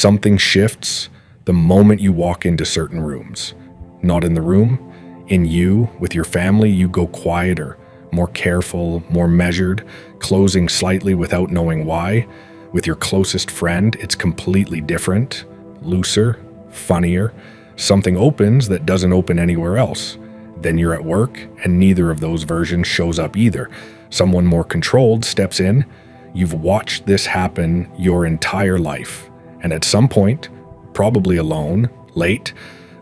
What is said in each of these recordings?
Something shifts the moment you walk into certain rooms. Not in the room, in you, with your family, you go quieter, more careful, more measured, closing slightly without knowing why. With your closest friend, it's completely different, looser, funnier. Something opens that doesn't open anywhere else. Then you're at work, and neither of those versions shows up either. Someone more controlled steps in. You've watched this happen your entire life. And at some point, probably alone, late,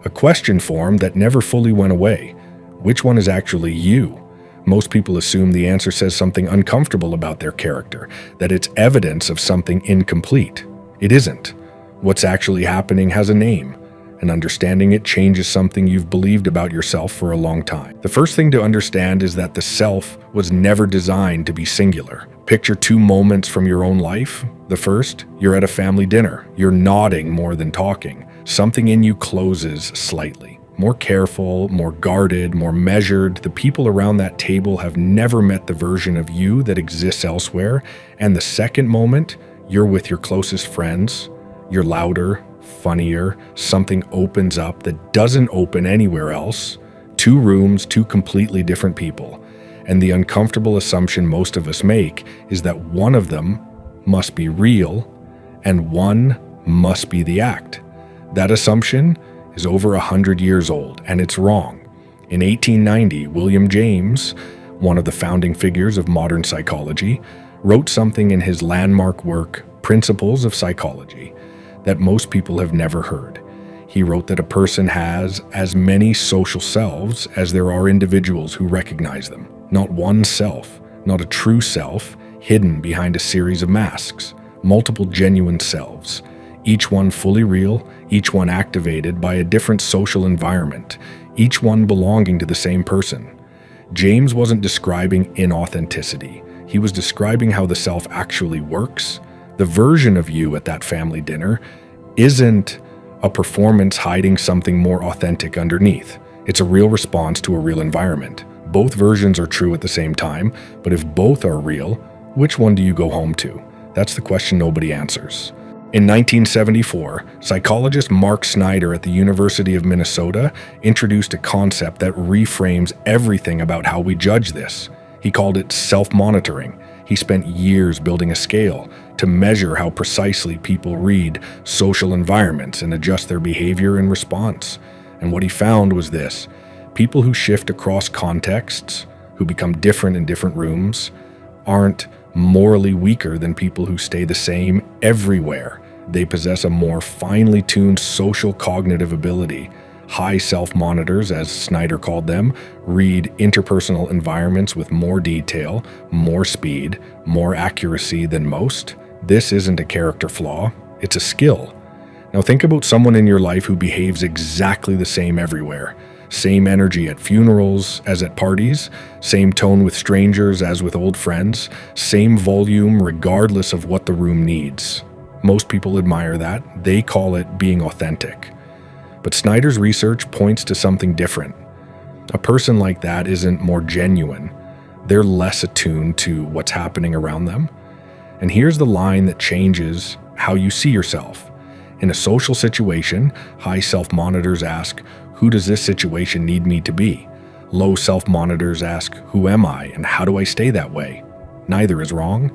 a question formed that never fully went away. Which one is actually you? Most people assume the answer says something uncomfortable about their character, that it's evidence of something incomplete. It isn't. What's actually happening has a name, and understanding it changes something you've believed about yourself for a long time. The first thing to understand is that the self was never designed to be singular. Picture two moments from your own life. The first, you're at a family dinner. You're nodding more than talking. Something in you closes slightly. More careful, more guarded, more measured. The people around that table have never met the version of you that exists elsewhere. And the second moment, you're with your closest friends. You're louder, funnier. Something opens up that doesn't open anywhere else. Two rooms, two completely different people. And the uncomfortable assumption most of us make is that one of them must be real and one must be the act. That assumption is over 100 years old, and it's wrong. In 1890, William James, one of the founding figures of modern psychology, wrote something in his landmark work, Principles of Psychology, that most people have never heard. He wrote that a person has as many social selves as there are individuals who recognize them. Not one self, not a true self, hidden behind a series of masks. Multiple genuine selves, each one fully real, each one activated by a different social environment, each one belonging to the same person. James wasn't describing inauthenticity. He was describing how the self actually works. The version of you at that family dinner isn't a performance hiding something more authentic underneath. It's a real response to a real environment. Both versions are true at the same time, but if both are real, which one do you go home to? That's the question nobody answers. In 1974, psychologist Mark Snyder at the University of Minnesota introduced a concept that reframes everything about how we judge this. He called it self-monitoring. He spent years building a scale to measure how precisely people read social environments and adjust their behavior in response. And what he found was this: people who shift across contexts, who become different in different rooms, aren't morally weaker than people who stay the same everywhere. They possess a more finely tuned social cognitive ability. High self-monitors, as Snyder called them, read interpersonal environments with more detail, more speed, more accuracy than most. This isn't a character flaw, it's a skill. Now think about someone in your life who behaves exactly the same everywhere. Same energy at funerals as at parties, same tone with strangers as with old friends, same volume regardless of what the room needs. Most people admire that. They call it being authentic. But Snyder's research points to something different. A person like that isn't more genuine. They're less attuned to what's happening around them. And here's the line that changes how you see yourself. In a social situation, high self-monitors ask, who does this situation need me to be? Low self-monitors ask, who am I and how do I stay that way? Neither is wrong,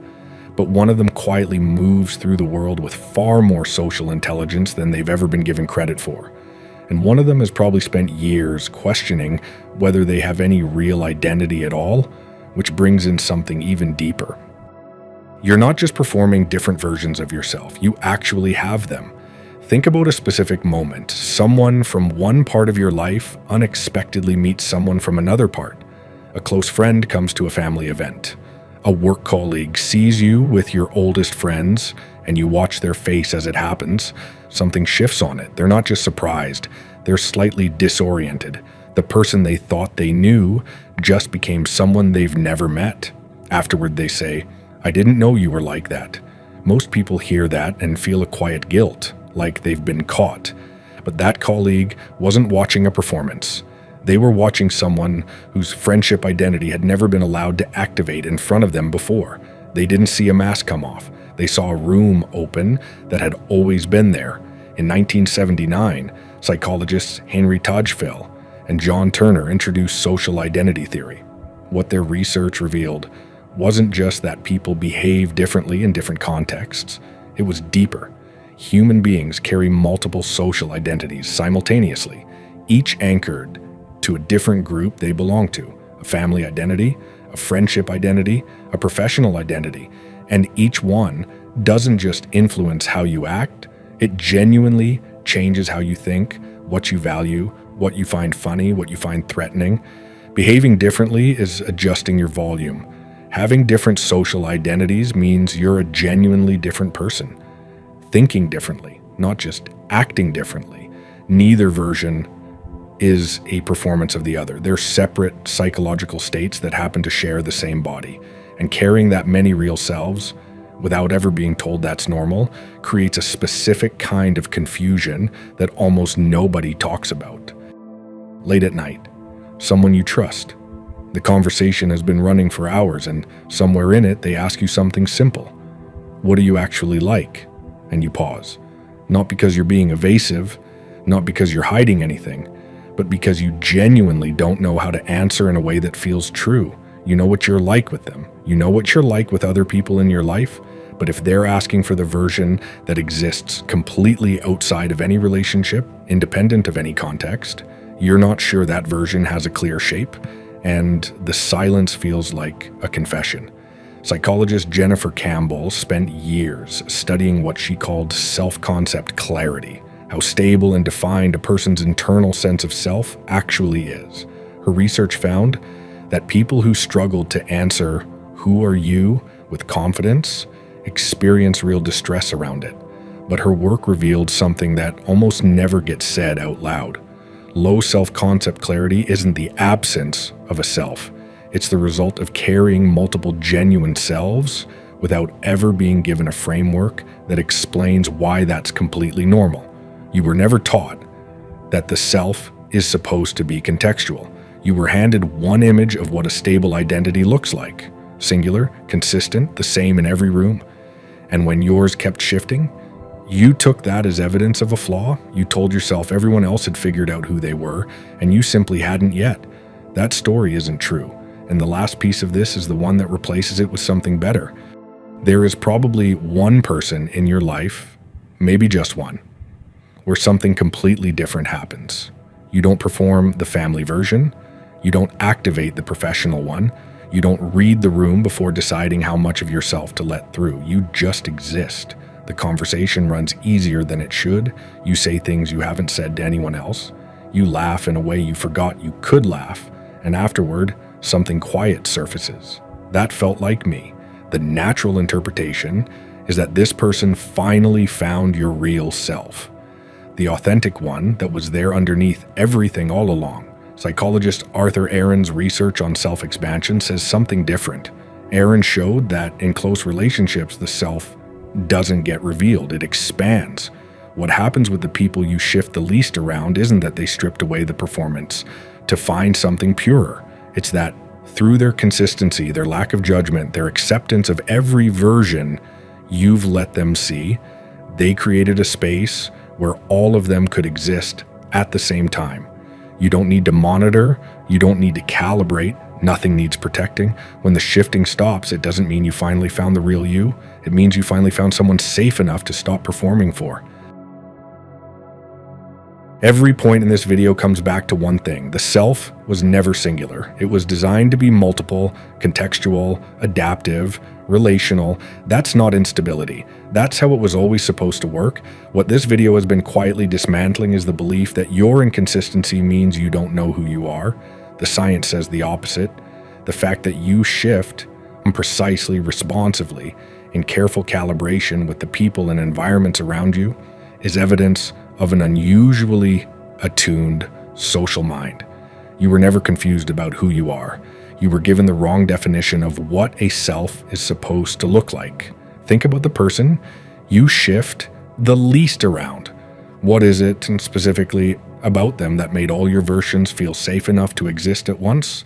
but one of them quietly moves through the world with far more social intelligence than they've ever been given credit for. And one of them has probably spent years questioning whether they have any real identity at all, which brings in something even deeper. You're not just performing different versions of yourself, you actually have them. Think about a specific moment. Someone from one part of your life unexpectedly meets someone from another part. A close friend comes to a family event. A work colleague sees you with your oldest friends, and you watch their face as it happens. Something shifts on it. They're not just surprised, they're slightly disoriented. The person they thought they knew just became someone they've never met. Afterward, they say, I didn't know you were like that. Most people hear that and feel a quiet guilt, like they've been caught. But that colleague wasn't watching a performance. They were watching someone whose friendship identity had never been allowed to activate in front of them before. They didn't see a mask come off. They saw a room open that had always been there. In 1979, psychologists Henry Tajfel and John Turner introduced social identity theory. What their research revealed wasn't just that people behave differently in different contexts. It was deeper. Human beings carry multiple social identities simultaneously, each anchored to a different group they belong to, a family identity, a friendship identity, a professional identity, and each one doesn't just influence how you act, it genuinely changes how you think, what you value, what you find funny, what you find threatening. Behaving differently is adjusting your volume. Having different social identities means you're a genuinely different person. Thinking differently, not just acting differently. Neither version is a performance of the other. They're separate psychological states that happen to share the same body. And carrying that many real selves, without ever being told that's normal, creates a specific kind of confusion that almost nobody talks about. Late at night, someone you trust. The conversation has been running for hours, and somewhere in it, they ask you something simple. What do you actually like? And you pause. Not because you're being evasive, not because you're hiding anything, but because you genuinely don't know how to answer in a way that feels true. You know what you're like with them. You know what you're like with other people in your life, but if they're asking for the version that exists completely outside of any relationship, independent of any context, you're not sure that version has a clear shape, and the silence feels like a confession. Psychologist Jennifer Campbell spent years studying what she called self-concept clarity, how stable and defined a person's internal sense of self actually is. Her research found that people who struggled to answer "Who are you?" with confidence experience real distress around it. But her work revealed something that almost never gets said out loud. Low self-concept clarity isn't the absence of a self. It's the result of carrying multiple genuine selves without ever being given a framework that explains why that's completely normal. You were never taught that the self is supposed to be contextual. You were handed one image of what a stable identity looks like. Singular, consistent, the same in every room. And when yours kept shifting, you took that as evidence of a flaw. You told yourself everyone else had figured out who they were, and you simply hadn't yet. That story isn't true, and the last piece of this is the one that replaces it with something better. There is probably one person in your life, maybe just one, where something completely different happens. You don't perform the family version. You don't activate the professional one. You don't read the room before deciding how much of yourself to let through. You just exist. The conversation runs easier than it should. You say things you haven't said to anyone else. You laugh in a way you forgot you could laugh. And afterward, something quiet surfaces. That felt like me. The natural interpretation is that this person finally found your real self. The authentic one that was there underneath everything all along. Psychologist Arthur Aaron's research on self-expansion says something different. Aaron showed that in close relationships, the self doesn't get revealed, it expands. What happens with the people you shift the least around isn't that they stripped away the performance to find something purer. It's that through their consistency, their lack of judgment, their acceptance of every version you've let them see, they created a space where all of them could exist at the same time. You don't need to monitor, you don't need to calibrate, nothing needs protecting. When the shifting stops, it doesn't mean you finally found the real you. It means you finally found someone safe enough to stop performing for. Every point in this video comes back to one thing. The self was never singular. It was designed to be multiple, contextual, adaptive, relational. That's not instability. That's how it was always supposed to work. What this video has been quietly dismantling is the belief that your inconsistency means you don't know who you are. The science says the opposite. The fact that you shift precisely, responsively, in careful calibration with the people and environments around you is evidence of an unusually attuned social mind. You were never confused about who you are. You were given the wrong definition of what a self is supposed to look like. Think about the person you shift the least around. What is it, and specifically about them, that made all your versions feel safe enough to exist at once?